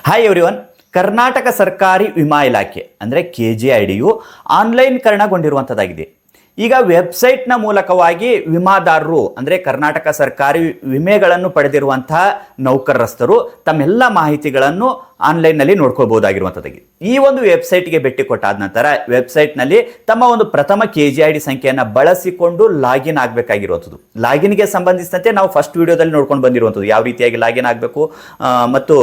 Hi everyone. Karnataka ಸರ್ಕಾರಿ ವಿಮಾ ಇಲಾಖೆ ಅಂದರೆ KGIDಯು ಆನ್ಲೈನ್ಕರಣಗೊಂಡಿರುವಂಥದ್ದಾಗಿದೆ. ಈಗ ವೆಬ್ಸೈಟ್ನ ಮೂಲಕವಾಗಿ ವಿಮಾದಾರರು ಅಂದರೆ ಕರ್ನಾಟಕ ಸರ್ಕಾರಿ ವಿಮೆಗಳನ್ನು ಪಡೆದಿರುವಂತಹ ನೌಕರಸ್ಥರು ತಮ್ಮೆಲ್ಲ ಮಾಹಿತಿಗಳನ್ನು ಆನ್ಲೈನ್ನಲ್ಲಿ ನೋಡ್ಕೊಳ್ಬಹುದಾಗಿರುವಂಥದ್ದಾಗಿದೆ. ಈ ಒಂದು ವೆಬ್ಸೈಟ್ಗೆ ಭೇಟಿ ಕೊಟ್ಟಾದ ನಂತರ ವೆಬ್ಸೈಟ್ನಲ್ಲಿ ತಮ್ಮ ಒಂದು ಪ್ರಥಮ KGID ಸಂಖ್ಯೆಯನ್ನು ಬಳಸಿಕೊಂಡು ಲಾಗಿನ್ ಆಗಬೇಕಾಗಿರುವಂಥದ್ದು. ಲಾಗಿನ್ಗೆ ಸಂಬಂಧಿಸಿದಂತೆ ನಾವು ಫಸ್ಟ್ ವಿಡಿಯೋದಲ್ಲಿ ನೋಡ್ಕೊಂಡು ಬಂದಿರುವಂಥದ್ದು, ಯಾವ ರೀತಿಯಾಗಿ ಲಾಗಿನ್ ಆಗಬೇಕು ಮತ್ತು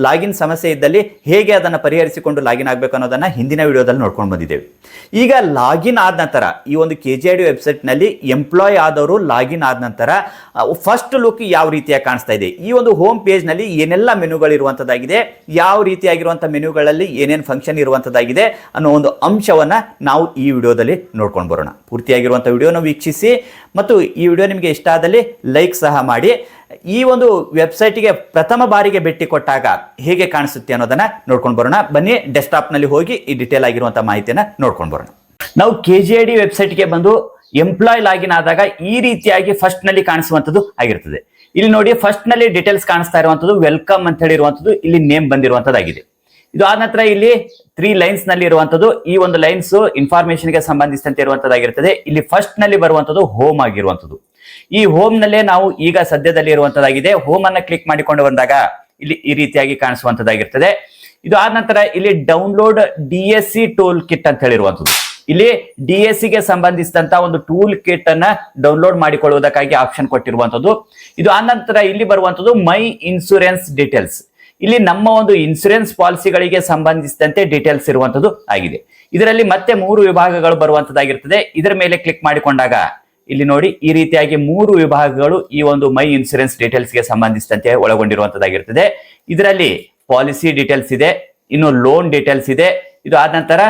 ಲಾಗಿನ್ ಸಮಸ್ಯೆ ಇದ್ದಲ್ಲಿ ಹೇಗೆ ಅದನ್ನು ಪರಿಹರಿಸಿಕೊಂಡು ಲಾಗಿನ್ ಆಗಬೇಕು ಅನ್ನೋದನ್ನು ಹಿಂದಿನ ವಿಡಿಯೋದಲ್ಲಿ ನೋಡ್ಕೊಂಡು ಬಂದಿದ್ದೇವೆ. ಈಗ ಲಾಗಿನ್ ಆದ ನಂತರ ಈ ಒಂದು KGID ವೆಬ್ಸೈಟ್ನಲ್ಲಿ ಎಂಪ್ಲಾಯ್ ಆದವರು ಲಾಗಿನ್ ಆದ ನಂತರ ಫಸ್ಟ್ ಲುಕ್ ಯಾವ ರೀತಿಯಾಗಿ ಕಾಣಿಸ್ತಾ ಇದೆ, ಈ ಒಂದು ಹೋಮ್ ಪೇಜ್ನಲ್ಲಿ ಏನೆಲ್ಲ ಮೆನುಗಳಿರುವಂಥದ್ದಾಗಿದೆ, ಯಾವ ರೀತಿಯಾಗಿರುವಂಥ ಮೆನುಗಳಲ್ಲಿ ಏನೇನು ಫಂಕ್ಷನ್ ಇರುವಂಥದ್ದಾಗಿದೆ ಅನ್ನೋ ಒಂದು ಅಂಶವನ್ನು ನಾವು ಈ ವಿಡಿಯೋದಲ್ಲಿ ನೋಡ್ಕೊಂಡು ಬರೋಣ. ಪೂರ್ತಿಯಾಗಿರುವಂಥ ವಿಡಿಯೋನ ವೀಕ್ಷಿಸಿ ಮತ್ತು ಈ ವಿಡಿಯೋ ನಿಮಗೆ ಇಷ್ಟ ಆದಲ್ಲಿ ಲೈಕ್ ಸಹ ಮಾಡಿ. ಈ ಒಂದು ವೆಬ್ಸೈಟ್ಗೆ ಪ್ರಥಮ ಬಾರಿಗೆ ಭೇಟಿ ಕೊಟ್ಟಾಗ ಹೇಗೆ ಕಾಣಿಸುತ್ತೆ ಅನ್ನೋದನ್ನ ನೋಡ್ಕೊಂಡು ಬರೋಣ. ಬನ್ನಿ ಡೆಸ್ಕ್ಟಾಪ್ನಲ್ಲಿ ಹೋಗಿ ಈ ಡಿಟೇಲ್ ಆಗಿರುವಂಥ ಮಾಹಿತಿಯನ್ನು ನೋಡ್ಕೊಂಡು ಬರೋಣ. ನಾವು KGID ವೆಬ್ಸೈಟ್ಗೆ ಬಂದು ಎಂಪ್ಲಾಯ್ ಲಾಗಿನ್ ಆದಾಗ ಈ ರೀತಿಯಾಗಿ ಫಸ್ಟ್ ನಲ್ಲಿ ಕಾಣಿಸುವಂಥದ್ದು ಆಗಿರ್ತದೆ. ಇಲ್ಲಿ ನೋಡಿ, ಫಸ್ಟ್ ನಲ್ಲಿ ಡೀಟೇಲ್ಸ್ ಕಾಣಿಸ್ತಾ ಇರುವಂಥದ್ದು ವೆಲ್ಕಮ್ ಅಂತ ಹೇಳಿರುವಂಥದ್ದು, ಇಲ್ಲಿ ನೇಮ್ ಬಂದಿರುವಂಥದ್ದಾಗಿದೆ. ಇದು ಆದ ನಂತರ ಇಲ್ಲಿ 3 ಲೈನ್ಸ್ ನಲ್ಲಿ ಇರುವಂಥದ್ದು, ಈ ಒಂದು ಲೈನ್ಸ್ ಇನ್ಫಾರ್ಮೇಶನ್ ಗೆ ಸಂಬಂಧಿಸಿದಂತೆ ಇರುವಂಥದ್ದಾಗಿರ್ತದೆ. ಇಲ್ಲಿ ಫಸ್ಟ್ ನಲ್ಲಿ ಬರುವಂಥದ್ದು ಹೋಮ್ ಆಗಿರುವಂಥದ್ದು. ಈ ಹೋಮ್ ನಲ್ಲೇ ನಾವು ಈಗ ಸದ್ಯದಲ್ಲಿ ಇರುವಂಥದ್ದಾಗಿದೆ. ಹೋಮ್ ಅನ್ನ ಕ್ಲಿಕ್ ಮಾಡಿಕೊಂಡು ಬಂದಾಗ ಇಲ್ಲಿ ಈ ರೀತಿಯಾಗಿ ಕಾಣಿಸುವಂಥದ್ದಾಗಿರ್ತದೆ. ಇದು ಆದ ನಂತರ ಇಲ್ಲಿ ಡೌನ್ಲೋಡ್ DSC ಟೂಲ್ ಕಿಟ್ ಅಂತ ಹೇಳಿರುವಂಥದ್ದು. ಇಲ್ಲಿ DSC ಗೆ ಸಂಬಂಧಿಸಿದಂತ ಒಂದು ಟೂಲ್ ಕಿಟ್ ಅನ್ನ ಡೌನ್ಲೋಡ್ ಮಾಡಿಕೊಳ್ಳುವುದಕ್ಕಾಗಿ ಆಪ್ಷನ್ ಕೊಟ್ಟಿರುವಂತದ್ದು. ಇದು ಆದ ನಂತರ ಇಲ್ಲಿ ಬರುವಂತದ್ದು ಮೈ ಇನ್ಸೂರೆನ್ಸ್ ಡೀಟೇಲ್ಸ್. ಇಲ್ಲಿ ನಮ್ಮ ಒಂದು ಇನ್ಸೂರೆನ್ಸ್ ಪಾಲಿಸಿಗಳಿಗೆ ಸಂಬಂಧಿಸಿದಂತೆ ಡೀಟೇಲ್ಸ್ ಇರುವಂತದ್ದು ಆಗಿದೆ. ಇದರಲ್ಲಿ ಮತ್ತೆ 3 ವಿಭಾಗಗಳು ಬರುವಂತದ್ದಾಗಿರ್ತದೆ. ಇದರ ಮೇಲೆ ಕ್ಲಿಕ್ ಮಾಡಿಕೊಂಡಾಗ ಇಲ್ಲಿ ನೋಡಿ, ಈ ರೀತಿಯಾಗಿ 3 ವಿಭಾಗಗಳು ಈ ಒಂದು ಮೈ ಇನ್ಸೂರೆನ್ಸ್ ಡೀಟೇಲ್ಸ್ ಗೆ ಸಂಬಂಧಿಸಿದಂತೆ ಒಳಗೊಂಡಿರುವಂತದ್ದಾಗಿರ್ತದೆ. ಇದರಲ್ಲಿ ಪಾಲಿಸಿ ಡೀಟೇಲ್ಸ್ ಇದೆ, ಇನ್ನು ಲೋನ್ ಡೀಟೇಲ್ಸ್ ಇದೆ. ಇದು ಆದ ನಂತರ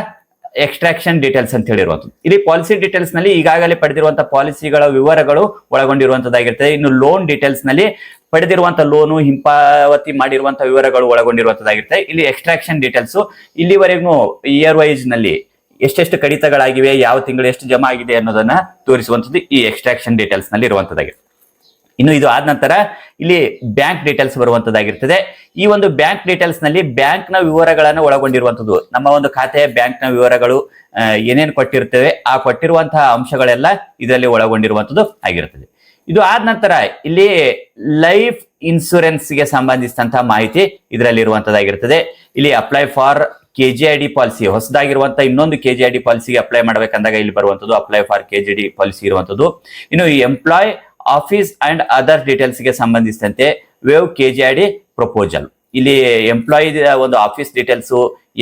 ಎಕ್ಸ್ಟ್ರಾಕ್ಷನ್ ಡೀಟೇಲ್ಸ್ ಅಂತ ಹೇಳಿರುವಂಥದ್ದು. ಇಲ್ಲಿ ಪಾಲಿಸಿ ಡೀಟೇಲ್ಸ್ ನಲ್ಲಿ ಈಗಾಗಲೇ ಪಡೆದಿರುವಂತಹ ಪಾಲಿಸಿಗಳ ವಿವರಗಳು ಒಳಗೊಂಡಿರುವಂತದ್ದಾಗಿರ್ತದೆ. ಇನ್ನು ಲೋನ್ ಡೀಟೇಲ್ಸ್ ನಲ್ಲಿ ಪಡೆದಿರುವಂತಹ ಲೋನು ಹಿಂಪಾವತಿ ಮಾಡಿರುವಂತಹ ವಿವರಗಳು ಒಳಗೊಂಡಿರುವಂತದ್ದಾಗಿರ್ತದೆ. ಇಲ್ಲಿ ಎಕ್ಸ್ಟ್ರಾಕ್ಷನ್ ಡೀಟೇಲ್ಸ್, ಇಲ್ಲಿವರೆಗೂ ಇಯರ್ ವೈಸ್ ನಲ್ಲಿ ಎಷ್ಟೆಷ್ಟು ಕಡಿತಗಳಾಗಿವೆ, ಯಾವ ತಿಂಗಳು ಎಷ್ಟು ಜಮಾ ಆಗಿದೆ ಅನ್ನೋದನ್ನ ತೋರಿಸುವಂಥದ್ದು ಈ ಎಕ್ಸ್ಟ್ರಾಕ್ಷನ್ ಡೀಟೇಲ್ಸ್ ನಲ್ಲಿ ಇರುವಂತದ್ದಾಗಿರ್ತದೆ. ಇನ್ನು ಇದು ಆದ ನಂತರ ಇಲ್ಲಿ ಬ್ಯಾಂಕ್ ಡೀಟೇಲ್ಸ್ ಬರುವಂತದ್ದಾಗಿರ್ತದೆ. ಈ ಒಂದು ಬ್ಯಾಂಕ್ ಡೀಟೇಲ್ಸ್ ನಲ್ಲಿ ಬ್ಯಾಂಕ್ ನ ವಿವರಗಳನ್ನು ಒಳಗೊಂಡಿರುವಂತದ್ದು, ನಮ್ಮ ಒಂದು ಖಾತೆಯ ಬ್ಯಾಂಕ್ ನ ವಿವರಗಳು ಏನೇನು ಕೊಟ್ಟಿರ್ತೇವೆ ಆ ಕೊಟ್ಟಿರುವಂತಹ ಅಂಶಗಳೆಲ್ಲ ಇದರಲ್ಲಿ ಒಳಗೊಂಡಿರುವಂತದ್ದು ಆಗಿರ್ತದೆ. ಇದು ಆದ ನಂತರ ಇಲ್ಲಿ ಲೈಫ್ ಇನ್ಸೂರೆನ್ಸ್ ಗೆ ಸಂಬಂಧಿಸಿದಂತಹ ಮಾಹಿತಿ ಇದರಲ್ಲಿ ಇರುವಂತದ್ದಾಗಿರ್ತದೆ. ಇಲ್ಲಿ ಅಪ್ಲೈ ಫಾರ್ KGID ಪಾಲಿಸಿ, ಹೊಸದಾಗಿರುವಂತಹ ಇನ್ನೊಂದು KGID ಪಾಲಿಸಿಗೆ ಅಪ್ಲೈ ಮಾಡಬೇಕಂದಾಗ ಇಲ್ಲಿ ಬರುವಂತದ್ದು ಅಪ್ಲೈ ಫಾರ್ KGID ಪಾಲಿಸಿ ಇರುವಂತದ್ದು. ಇನ್ನು employee office and other details ಗೆ ಸಂಬಂಧಿಸಿದಂತೆ ವೇವ್ KGID ಪ್ರಪೋಸಲ್. ಇಲ್ಲಿ ಎಂಪ್ಲಾಯ್ ಒಂದು ಆಫೀಸ್ ಡೀಟೇಲ್ಸ್,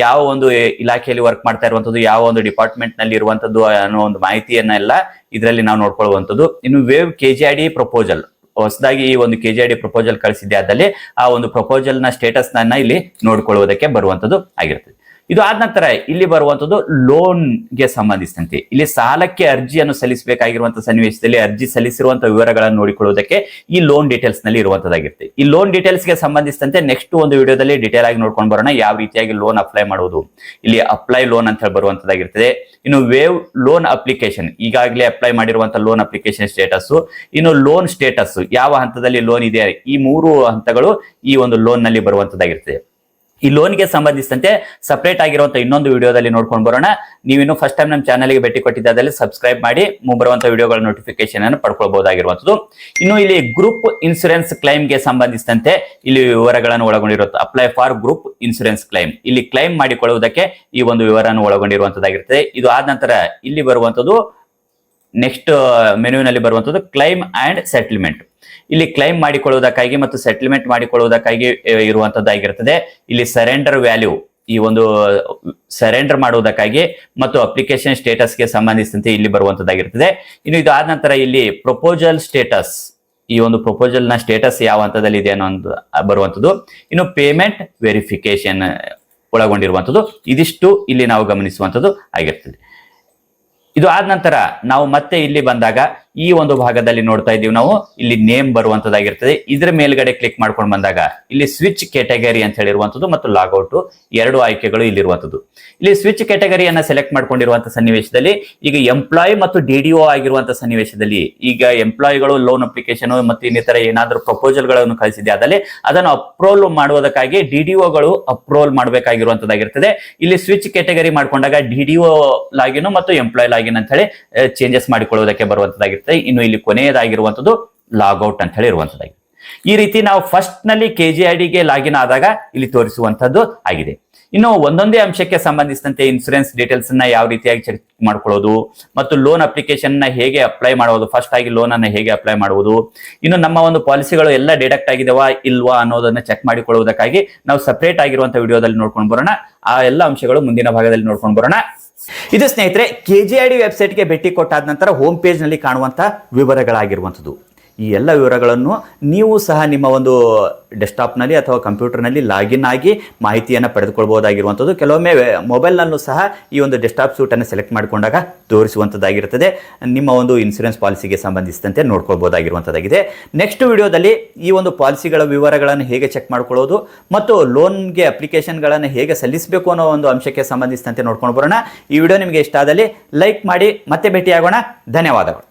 ಯಾವ ಒಂದು ಇಲಾಖೆಯಲ್ಲಿ ವರ್ಕ್ ಮಾಡ್ತಾ ಇರುವಂತದ್ದು, ಯಾವ ಒಂದು ಡಿಪಾರ್ಟ್ಮೆಂಟ್ ನಲ್ಲಿ ಇರುವಂತದ್ದು ಅನ್ನೋ ಒಂದು ಮಾಹಿತಿಯನ್ನೆಲ್ಲ ಇದರಲ್ಲಿ ನಾವು ನೋಡ್ಕೊಳ್ಳುವಂಥದ್ದು. ಇನ್ನು ವೇವ್ KGID ಪ್ರಪೋಸಲ್, ಹೊಸದಾಗಿ ಈ ಒಂದು KGID ಪ್ರಪೋಸಲ್ ಕಳಿಸಿದ್ದೆ ಆದಲ್ಲಿ ಆ ಒಂದು ಪ್ರಪೋಸಲ್ ನ ಸ್ಟೇಟಸ್ ನನ್ನ ಇಲ್ಲಿ ನೋಡ್ಕೊಳ್ಳುವುದಕ್ಕೆ ಬರುವಂತದ್ದು ಆಗಿರ್ತದೆ. ಇದು ಆದ ನಂತರ ಇಲ್ಲಿ ಬರುವಂತದ್ದು ಲೋನ್ ಗೆ ಸಂಬಂಧಿಸಿದಂತೆ, ಇಲ್ಲಿ ಸಾಲಕ್ಕೆ ಅರ್ಜಿಯನ್ನು ಸಲ್ಲಿಸಬೇಕಾಗಿರುವಂತಹ ಸನ್ನಿವೇಶದಲ್ಲಿ ಅರ್ಜಿ ಸಲ್ಲಿಸಿರುವಂತಹ ವಿವರಗಳನ್ನು ನೋಡಿಕೊಳ್ಳುವುದಕ್ಕೆ ಈ ಲೋನ್ ಡೀಟೇಲ್ಸ್ ನಲ್ಲಿ ಇರುವಂತದ್ದಾಗಿರುತ್ತೆ. ಈ ಲೋನ್ ಡೀಟೇಲ್ಸ್ ಗೆ ಸಂಬಂಧಿಸಿದಂತೆ ನೆಕ್ಸ್ಟ್ ಒಂದು ವಿಡಿಯೋದಲ್ಲಿ ಡೀಟೇಲ್ ಆಗಿ ನೋಡ್ಕೊಂಡು ಬರೋಣ, ಯಾವ ರೀತಿಯಾಗಿ ಲೋನ್ ಅಪ್ಲೈ ಮಾಡುವುದು. ಇಲ್ಲಿ ಅಪ್ಲೈ ಲೋನ್ ಅಂತ ಹೇಳಿ ಬರುವಂತದ್ದಾಗಿರ್ತದೆ. ಇನ್ನು ವೇವ್ ಲೋನ್ ಅಪ್ಲಿಕೇಶನ್, ಈಗಾಗಲೇ ಅಪ್ಲೈ ಮಾಡಿರುವಂತಹ ಲೋನ್ ಅಪ್ಲಿಕೇಶನ್ ಸ್ಟೇಟಸ್, ಇನ್ನು ಲೋನ್ ಸ್ಟೇಟಸ್, ಯಾವ ಹಂತದಲ್ಲಿ ಲೋನ್ ಇದೆ, ಈ 3 ಹಂತಗಳು ಈ ಒಂದು ಲೋನ್ ನಲ್ಲಿ ಬರುವಂತದ್ದಾಗಿರ್ತದೆ. ಈ ಲೋನ್ಗೆ ಸಂಬಂಧಿಸಿದಂತೆ ಸಪರೇಟ್ ಆಗಿರುವಂತಹ ಇನ್ನೊಂದು ವಿಡಿಯೋದಲ್ಲಿ ನೋಡ್ಕೊಂಡು ಬರೋಣ. ನೀವಿನ್ನು ಫಸ್ಟ್ ಟೈಮ್ ನಮ್ಮ ಚಾನಲ್ಗೆ ಭೇಟಿ ಕೊಟ್ಟಿದ್ದಾದಲ್ಲಿ ಸಬ್ಸ್ಕ್ರೈಬ್ ಮಾಡಿ ಮುಂಬರುವಂತಹ ವಿಡಿಯೋಗಳ ನೋಟಿಫಿಕೇಶನ್ ಅನ್ನು ಪಡ್ಕೊಳ್ಬಹುದಾಗಿರುವಂಥದ್ದು. ಇನ್ನು ಇಲ್ಲಿ ಗ್ರೂಪ್ ಇನ್ಸೂರೆನ್ಸ್ ಕ್ಲೈಮ್ ಗೆ ಸಂಬಂಧಿಸಿದಂತೆ ಇಲ್ಲಿ ವಿವರಗಳನ್ನು ಒಳಗೊಂಡಿರುತ್ತೆ. Apply for group insurance claim, ಇಲ್ಲಿ ಕ್ಲೈಮ್ ಮಾಡಿಕೊಳ್ಳುವುದಕ್ಕೆ ಈ ಒಂದು ವಿವರವನ್ನು ಒಳಗೊಂಡಿರುವಂತದ್ದಾಗಿರ್ತದೆ. ಇದು ಆದ ನಂತರ ಇಲ್ಲಿ ಬರುವಂತದ್ದು ನೆಕ್ಸ್ಟ್ ಮೆನುವಿನಲ್ಲಿ ಬರುವಂತದ್ದು ಕ್ಲೈಮ್ ಅಂಡ್ ಸೆಟಲ್ಮೆಂಟ್. ಇಲ್ಲಿ ಕ್ಲೈಮ್ ಮಾಡಿಕೊಳ್ಳುವುದಕ್ಕಾಗಿ ಮತ್ತು ಸೆಟಲ್ಮೆಂಟ್ ಮಾಡಿಕೊಳ್ಳುವುದಕ್ಕಾಗಿ ಇರುವಂತದ್ದಾಗಿರ್ತದೆ. ಇಲ್ಲಿ ಸರೆಂಡರ್ ವ್ಯಾಲ್ಯೂ, ಈ ಒಂದು ಸರೆಂಡರ್ ಮಾಡುವುದಕ್ಕಾಗಿ ಮತ್ತು ಅಪ್ಲಿಕೇಶನ್ ಸ್ಟೇಟಸ್ಗೆ ಸಂಬಂಧಿಸಿದಂತೆ ಇಲ್ಲಿ ಬರುವಂತದ್ದಾಗಿರ್ತದೆ. ಇನ್ನು ಇದು ಆದ ನಂತರ ಇಲ್ಲಿ ಪ್ರಪೋಸಲ್ ಸ್ಟೇಟಸ್, ಈ ಒಂದು ಪ್ರಪೋಸಲ್ ನ ಸ್ಟೇಟಸ್ ಯಾವ ಹಂತದಲ್ಲಿ ಇದೆ ಅನ್ನೋ ಬರುವಂತದ್ದು. ಇನ್ನು ಪೇಮೆಂಟ್ ವೆರಿಫಿಕೇಶನ್ ಒಳಗೊಂಡಿರುವಂತದ್ದು. ಇದಿಷ್ಟು ಇಲ್ಲಿ ನಾವು ಗಮನಿಸುವಂತದ್ದು ಆಗಿರ್ತದೆ. ಇದು ಆದ ನಂತರ ನಾವು ಮತ್ತೆ ಇಲ್ಲಿ ಬಂದಾಗ ಈ ಒಂದು ಭಾಗದಲ್ಲಿ ನೋಡ್ತಾ ಇದೀವಿ ನಾವು ಇಲ್ಲಿ ನೇಮ್ ಬರುವಂತದ್ದಾಗಿರ್ತದೆ. ಇದ್ರ ಮೇಲ್ಗಡೆ ಕ್ಲಿಕ್ ಮಾಡ್ಕೊಂಡು ಬಂದಾಗ ಇಲ್ಲಿ ಸ್ವಿಚ್ ಕ್ಯಾಟಗರಿ ಅಂತ ಹೇಳಿರುವಂತದ್ದು ಮತ್ತು ಲಾಗೌಟ್ ಎರಡು ಆಯ್ಕೆಗಳು ಇಲ್ಲಿರುವಂತದ್ದು. ಇಲ್ಲಿ ಸ್ವಿಚ್ ಕ್ಯಾಟಗರಿಯನ್ನ ಸೆಲೆಕ್ಟ್ ಮಾಡ್ಕೊಂಡಿರುವಂತಹ ಸನ್ನಿವೇಶದಲ್ಲಿ ಈಗ ಎಂಪ್ಲಾಯ್ ಮತ್ತು ಡಿಡಿಒ ಆಗಿರುವಂತಹ ಸನ್ನಿವೇಶದಲ್ಲಿ ಈಗ ಎಂಪ್ಲಾಯಿಗಳು ಲೋನ್ ಅಪ್ಲಿಕೇಶನ್ ಮತ್ತು ಇನ್ನಿತರ ಏನಾದರೂ ಪ್ರಪೋಸಲ್ ಗಳನ್ನು ಕಳಿಸಿದೆ ಆದಲ್ಲಿ ಅದನ್ನು ಅಪ್ರೂವಲ್ ಮಾಡುವುದಕ್ಕಾಗಿ ಡಿಡಿಒಗಳು ಅಪ್ರೂವಲ್ ಮಾಡಬೇಕಾಗಿರುವಂತದ್ದಾಗಿರ್ತದೆ. ಇಲ್ಲಿ ಸ್ವಿಚ್ ಕ್ಯಾಟಗರಿ ಮಾಡ್ಕೊಂಡಾಗ ಡಿಡಿಒ ಲಾಗಿನ್ ಮತ್ತು ಎಂಪ್ಲಾಯ್ ಲಾಗಿನ್ ಅಂತ ಹೇಳಿ ಚೇಂಜಸ್ ಮಾಡಿಕೊಳ್ಳುವುದಕ್ಕೆ ಬರುವಂತದ್ದಾಗಿರ್ತದೆ. ಇನ್ನು ಇಲ್ಲಿ ಕೊನೆಯದಾಗಿರುವಂತದ್ದು ಲಾಗೌಟ್ ಅಂತ ಹೇಳಿ ಇರುವಂತದ್ದಾಗಿದೆ. ಈ ರೀತಿ ನಾವು ಫಸ್ಟ್ ನಲ್ಲಿ KGIDಗೆ ಲಾಗಿನ್ ಆದಾಗ ಇಲ್ಲಿ ತೋರಿಸುವಂತದ್ದು ಆಗಿದೆ. ಇನ್ನು ಒಂದೊಂದೇ ಅಂಶಕ್ಕೆ ಸಂಬಂಧಿಸಿದಂತೆ ಇನ್ಸೂರೆನ್ಸ್ ಡೀಟೇಲ್ಸ್ ಅನ್ನ ಯಾವ ರೀತಿಯಾಗಿ ಚೆಕ್ ಮಾಡ್ಕೊಳ್ಳೋದು ಮತ್ತು ಲೋನ್ ಅಪ್ಲಿಕೇಶನ್ ನ ಹೇಗೆ ಅಪ್ಲೈ ಮಾಡುವುದು, ಫಸ್ಟ್ ಆಗಿ ಲೋನ್ ಅನ್ನ ಹೇಗೆ ಅಪ್ಲೈ ಮಾಡುವುದು, ಇನ್ನು ನಮ್ಮ ಒಂದು ಪಾಲಿಸಿಗಳು ಎಲ್ಲ ಡಿಡಕ್ಟ್ ಆಗಿದಾವಾ ಇಲ್ವಾ ಅನ್ನೋದನ್ನ ಚೆಕ್ ಮಾಡಿಕೊಳ್ಳುವುದಕ್ಕಾಗಿ ನಾವು ಸಪರೇಟ್ ಆಗಿರುವಂತಹ ವಿಡಿಯೋದಲ್ಲಿ ನೋಡ್ಕೊಂಡು ಬರೋಣ. ಆ ಎಲ್ಲ ಅಂಶಗಳು ಮುಂದಿನ ಭಾಗದಲ್ಲಿ ನೋಡ್ಕೊಂಡು ಬರೋಣ. ಇದು ಸ್ನೇಹಿತರೆ KGID ವೆಬ್ಸೈಟ್ಗೆ ಭೇಟಿ ಕೊಟ್ಟಾದ ನಂತರ ಹೋಮ್ ಪೇಜ್ ನಲ್ಲಿ ಕಾಣುವಂತಹ ವಿವರಗಳಾಗಿರುವಂಥದ್ದು. ಈ ಎಲ್ಲ ವಿವರಗಳನ್ನು ನೀವು ಸಹ ನಿಮ್ಮ ಒಂದು ಡೆಸ್ಕ್ಟಾಪ್ನಲ್ಲಿ ಅಥವಾ ಕಂಪ್ಯೂಟರ್ನಲ್ಲಿ ಲಾಗಿನ್ ಆಗಿ ಮಾಹಿತಿಯನ್ನು ಪಡೆದುಕೊಳ್ಬಹುದಾಗಿರುವಂಥದ್ದು. ಕೆಲವೊಮ್ಮೆ ಮೊಬೈಲ್ನಲ್ಲೂ ಸಹ ಈ ಒಂದು ಡೆಸ್ಕ್ಟಾಪ್ ಸೂಟನ್ನು ಸೆಲೆಕ್ಟ್ ಮಾಡಿಕೊಂಡಾಗ ತೋರಿಸುವಂಥದ್ದಾಗಿರ್ತದೆ. ನಿಮ್ಮ ಒಂದು ಇನ್ಸೂರೆನ್ಸ್ ಪಾಲಿಸಿಗೆ ಸಂಬಂಧಿಸಿದಂತೆ ನೋಡ್ಕೊಳ್ಬಹುದಾಗಿರುವಂಥದ್ದಾಗಿದೆ. ನೆಕ್ಸ್ಟ್ ವಿಡಿಯೋದಲ್ಲಿ ಈ ಒಂದು ಪಾಲಿಸಿಗಳ ವಿವರಗಳನ್ನು ಹೇಗೆ ಚೆಕ್ ಮಾಡ್ಕೊಳ್ಳೋದು ಮತ್ತು ಲೋನ್ಗೆ ಅಪ್ಲಿಕೇಶನ್ಗಳನ್ನು ಹೇಗೆ ಸಲ್ಲಿಸಬೇಕು ಅನ್ನೋ ಒಂದು ಅಂಶಕ್ಕೆ ಸಂಬಂಧಿಸಿದಂತೆ ನೋಡ್ಕೊಂಡು ಬರೋಣ. ಈ ವಿಡಿಯೋ ನಿಮಗೆ ಇಷ್ಟ ಆದಲ್ಲಿ ಲೈಕ್ ಮಾಡಿ, ಮತ್ತೆ ಭೇಟಿಯಾಗೋಣ. ಧನ್ಯವಾದಗಳು.